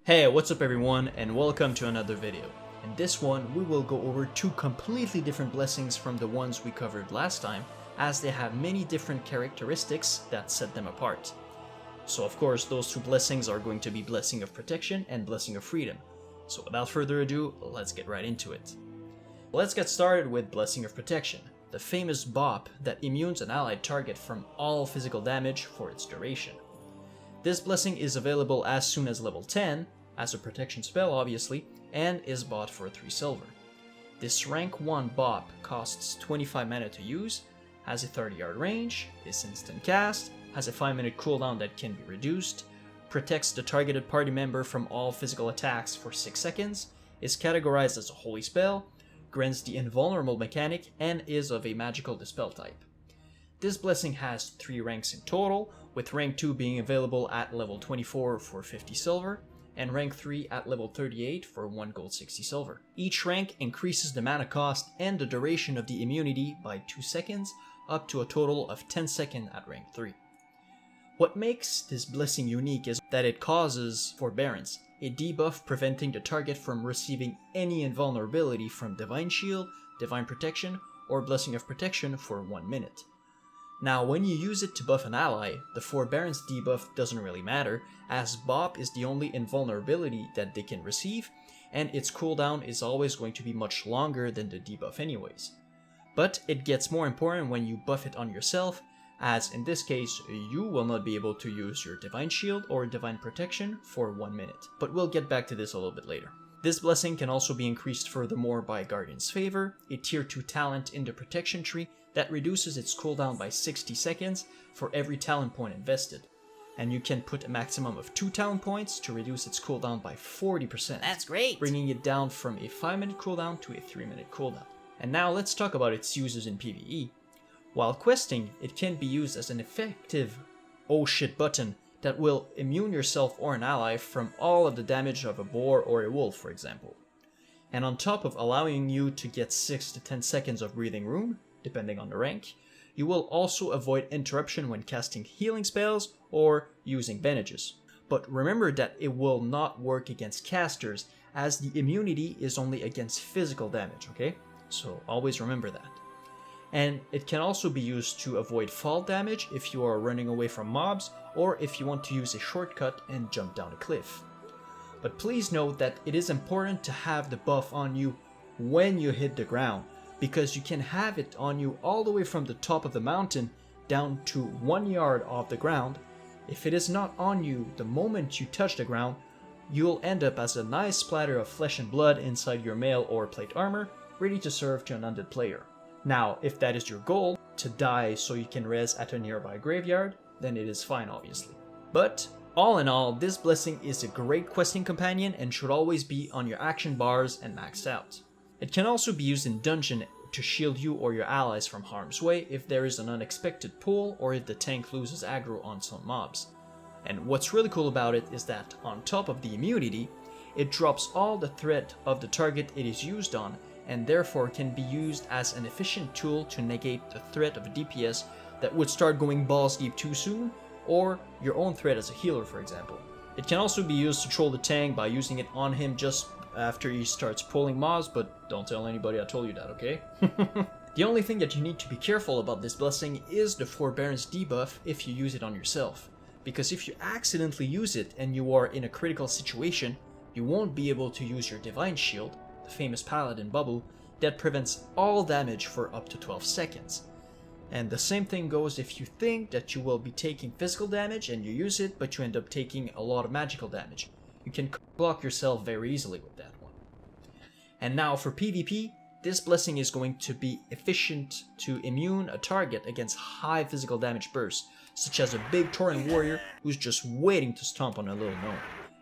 Hey, what's up everyone, and welcome to another video. In this one, we will go over two completely different blessings from the ones we covered last time, as they have many different characteristics that set them apart. So of course, those two blessings are going to be Blessing of Protection and Blessing of Freedom. So without further ado, let's get right into it. Let's get started with Blessing of Protection, the famous bop that immunes an allied target from all physical damage for its duration. This blessing is available as soon as level 10, as a protection spell obviously, and is bought for 3 silver. This rank 1 bop costs 25 mana to use, has a 30-yard range, is instant cast, has a 5-minute cooldown that can be reduced, protects the targeted party member from all physical attacks for 6 seconds, is categorized as a holy spell, grants the invulnerable mechanic, and is of a magical dispel type. This blessing has 3 ranks in total, with rank 2 being available at level 24 for 50 silver, and rank 3 at level 38 for 1 gold 60 silver. Each rank increases the mana cost and the duration of the immunity by 2 seconds, up to a total of 10 seconds at rank 3. What makes this blessing unique is that it causes Forbearance, a debuff preventing the target from receiving any invulnerability from Divine Shield, Divine Protection, or Blessing of Protection for 1 minute. Now, when you use it to buff an ally, the Forbearance debuff doesn't really matter, as Bop is the only invulnerability that they can receive, and its cooldown is always going to be much longer than the debuff anyways. But it gets more important when you buff it on yourself, as in this case, you will not be able to use your Divine Shield or Divine Protection for 1 minute, but we'll get back to this a little bit later. This blessing can also be increased furthermore by Guardian's Favor, a tier 2 talent in the protection tree that reduces its cooldown by 60 seconds for every talent point invested. And you can put a maximum of 2 talent points to reduce its cooldown by 40%. That's great! Bringing it down from a 5-minute cooldown to a 3-minute cooldown. And now let's talk about its uses in PvE. While questing, it can be used as an effective oh shit button that will immune yourself or an ally from all of the damage of a boar or a wolf, for example. And on top of allowing you to get 6 to 10 seconds of breathing room, depending on the rank, you will also avoid interruption when casting healing spells or using bandages. But remember that it will not work against casters, as the immunity is only against physical damage, okay? So always remember that. And it can also be used to avoid fall damage if you are running away from mobs, or if you want to use a shortcut and jump down a cliff. But please note that it is important to have the buff on you when you hit the ground, because you can have it on you all the way from the top of the mountain down to 1 yard off the ground. If it is not on you the moment you touch the ground, you'll end up as a nice splatter of flesh and blood inside your mail or plate armor, ready to serve to an undead player. Now, if that is your goal, to die so you can res at a nearby graveyard, then it is fine obviously. But all in all, this blessing is a great questing companion and should always be on your action bars and maxed out. It can also be used in dungeon to shield you or your allies from harm's way if there is an unexpected pull or if the tank loses aggro on some mobs. And what's really cool about it is that on top of the immunity, it drops all the threat of the target it is used on, and therefore can be used as an efficient tool to negate the threat of a DPS that would start going balls deep too soon, or your own threat as a healer, for example. It can also be used to troll the tank by using it on him just after he starts pulling mobs, but don't tell anybody I told you that, okay? The only thing that you need to be careful about this blessing is the Forbearance debuff if you use it on yourself. Because if you accidentally use it and you are in a critical situation, you won't be able to use your Divine Shield, the famous Paladin bubble, that prevents all damage for up to 12 seconds. And the same thing goes if you think that you will be taking physical damage and you use it, but you end up taking a lot of magical damage. You can block yourself very easily with that one. And now for PvP, this blessing is going to be efficient to immune a target against high physical damage bursts, such as a big Tauren warrior who's just waiting to stomp on a little gnome.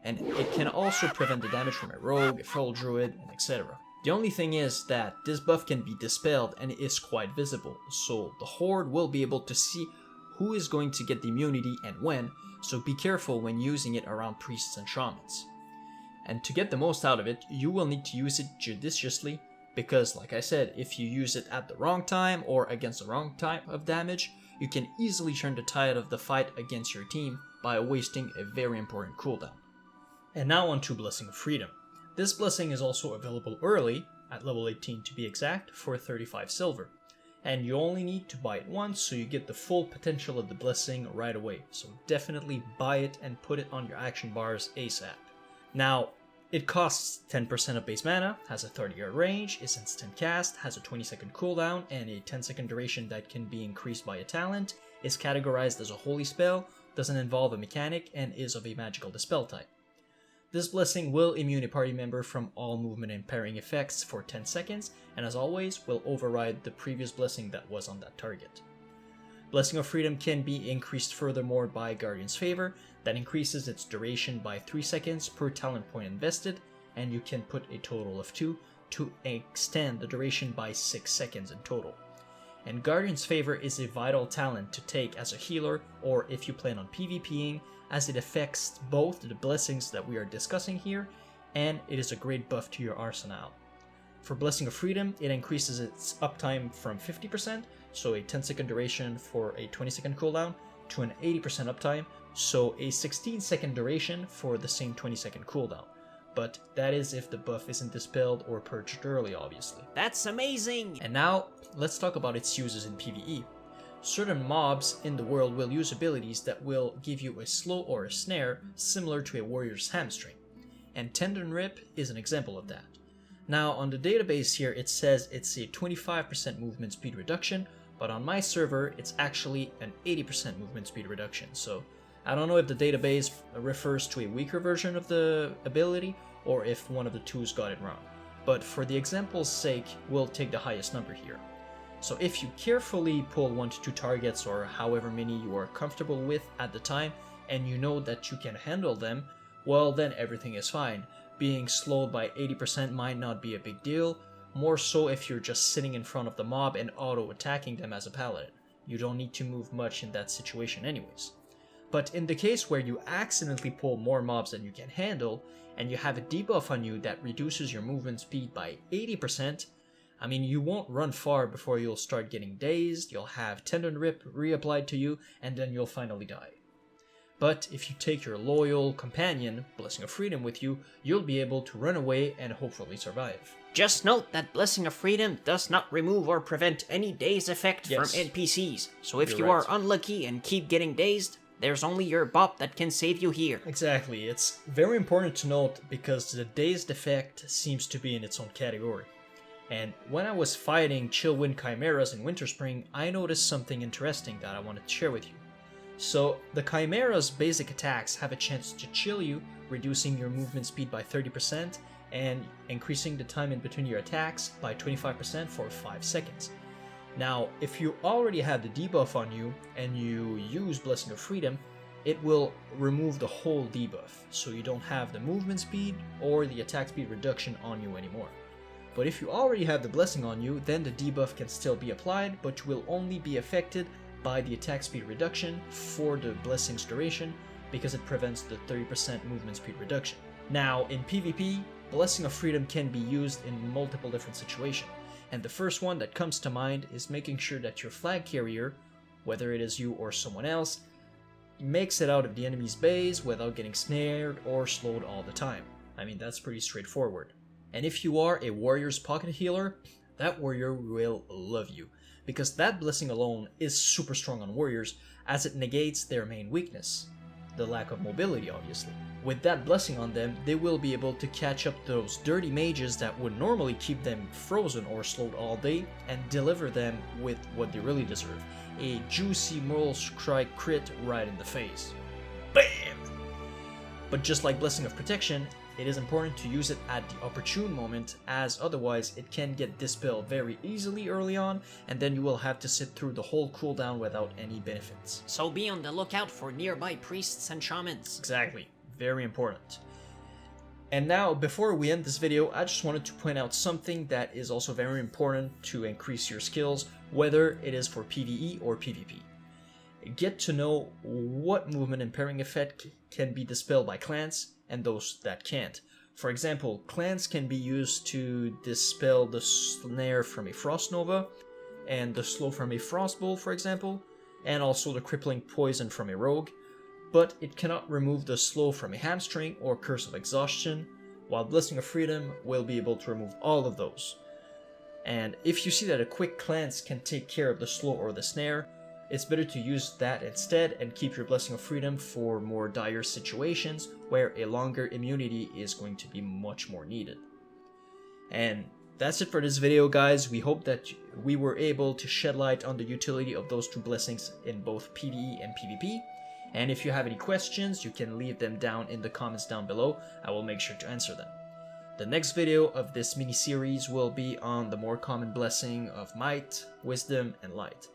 And it can also prevent the damage from a rogue, a feral druid, and etc. The only thing is that this buff can be dispelled and it is quite visible, so the horde will be able to see who is going to get the immunity and when, so be careful when using it around priests and shamans. And to get the most out of it, you will need to use it judiciously, because like I said, if you use it at the wrong time or against the wrong type of damage, you can easily turn the tide of the fight against your team, by wasting a very important cooldown. And now on to Blessing of Freedom. This blessing is also available early, at level 18 to be exact, for 35 silver. And you only need to buy it once, so you get the full potential of the blessing right away. So definitely buy it and put it on your action bars ASAP. Now, it costs 10% of base mana, has a 30-yard range, is instant cast, has a 20-second cooldown, and a 10-second duration that can be increased by a talent, is categorized as a holy spell, doesn't involve a mechanic, and is of a magical dispel type. This blessing will immune a party member from all movement impairing effects for 10 seconds, and as always, will override the previous blessing that was on that target. Blessing of Freedom can be increased furthermore by Guardian's Favor, that increases its duration by 3 seconds per talent point invested, and you can put a total of 2 to extend the duration by 6 seconds in total. And Guardian's Favor is a vital talent to take as a healer, or if you plan on PvPing, as it affects both the blessings that we are discussing here, and it is a great buff to your arsenal. For Blessing of Freedom, it increases its uptime from 50%, so a 10-second duration for a 20-second cooldown, to an 80% uptime, so a 16-second duration for the same 20-second cooldown. But that is if the buff isn't dispelled or purged early, obviously. That's amazing! And now, let's talk about its uses in PvE. Certain mobs in the world will use abilities that will give you a slow or a snare similar to a warrior's hamstring, and Tendon Rip is an example of that. Now on the database here it says it's a 25% movement speed reduction, but on my server it's actually an 80% movement speed reduction, so I don't know if the database refers to a weaker version of the ability or if one of the twos got it wrong, but for the example's sake we'll take the highest number here. So if you carefully pull 1 to 2 targets or however many you are comfortable with at the time and you know that you can handle them, well then everything is fine. Being slowed by 80% might not be a big deal, more so if you're just sitting in front of the mob and auto-attacking them as a paladin. You don't need to move much in that situation anyways. But in the case where you accidentally pull more mobs than you can handle, and you have a debuff on you that reduces your movement speed by 80%, I mean, you won't run far before you'll start getting dazed, you'll have Tendon Rip reapplied to you, and then you'll finally die. But if you take your loyal companion, Blessing of Freedom, with you, you'll be able to run away and hopefully survive. Just note that Blessing of Freedom does not remove or prevent any daze effect Yes. from NPCs, so if You're you right. are unlucky and keep getting dazed, there's only your bop that can save you here. Exactly, it's very important to note because the dazed effect seems to be in its own category. And when I was fighting Chillwind Chimeras in Winterspring, I noticed something interesting that I wanted to share with you. So, the Chimera's basic attacks have a chance to chill you, reducing your movement speed by 30% and increasing the time in between your attacks by 25% for 5 seconds. Now, if you already have the debuff on you and you use Blessing of Freedom, it will remove the whole debuff, so you don't have the movement speed or the attack speed reduction on you anymore. But if you already have the blessing on you, then the debuff can still be applied, but you will only be affected by the attack speed reduction for the blessing's duration, because it prevents the 30% movement speed reduction. Now, in PvP, Blessing of Freedom can be used in multiple different situations, and the first one that comes to mind is making sure that your flag carrier, whether it is you or someone else, makes it out of the enemy's base without getting snared or slowed all the time. I mean, that's pretty straightforward. And if you are a warrior's pocket healer, that warrior will love you, because that blessing alone is super strong on warriors, as it negates their main weakness, the lack of mobility obviously. With that blessing on them, they will be able to catch up those dirty mages that would normally keep them frozen or slowed all day, and deliver them with what they really deserve, a juicy Moral Strike crit right in the face. BAM! But just like Blessing of Protection, it is important to use it at the opportune moment, as otherwise it can get dispelled very easily early on, and then you will have to sit through the whole cooldown without any benefits. So be on the lookout for nearby priests and shamans. Exactly, very important. And now, before we end this video, I just wanted to point out something that is also very important to increase your skills, whether it is for PvE or PvP. Get to know what movement impairing effect can be dispelled by clans, and those that can't. For example, clans can be used to dispel the snare from a Frost Nova, and the slow from a Frostbolt, for example, and also the crippling poison from a rogue. but it cannot remove the slow from a hamstring or curse of exhaustion, while Blessing of Freedom will be able to remove all of those. And if you see that a quick cleanse can take care of the slow or the snare, it's better to use that instead and keep your Blessing of Freedom for more dire situations where a longer immunity is going to be much more needed. And that's it for this video, guys. We hope that we were able to shed light on the utility of those two blessings in both PvE and PvP. And if you have any questions, you can leave them down in the comments down below. I will make sure to answer them. The next video of this mini-series will be on the more common blessing of Might, Wisdom, and Light.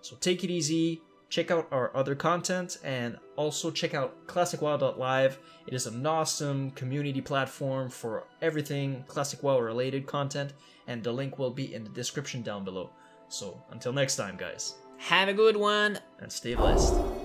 So take it easy, check out our other content, and also check out ClassicWoW.live. It is an awesome community platform for everything Classic WoW related content, and the link will be in the description down below. So until next time, guys. Have a good one. And stay blessed.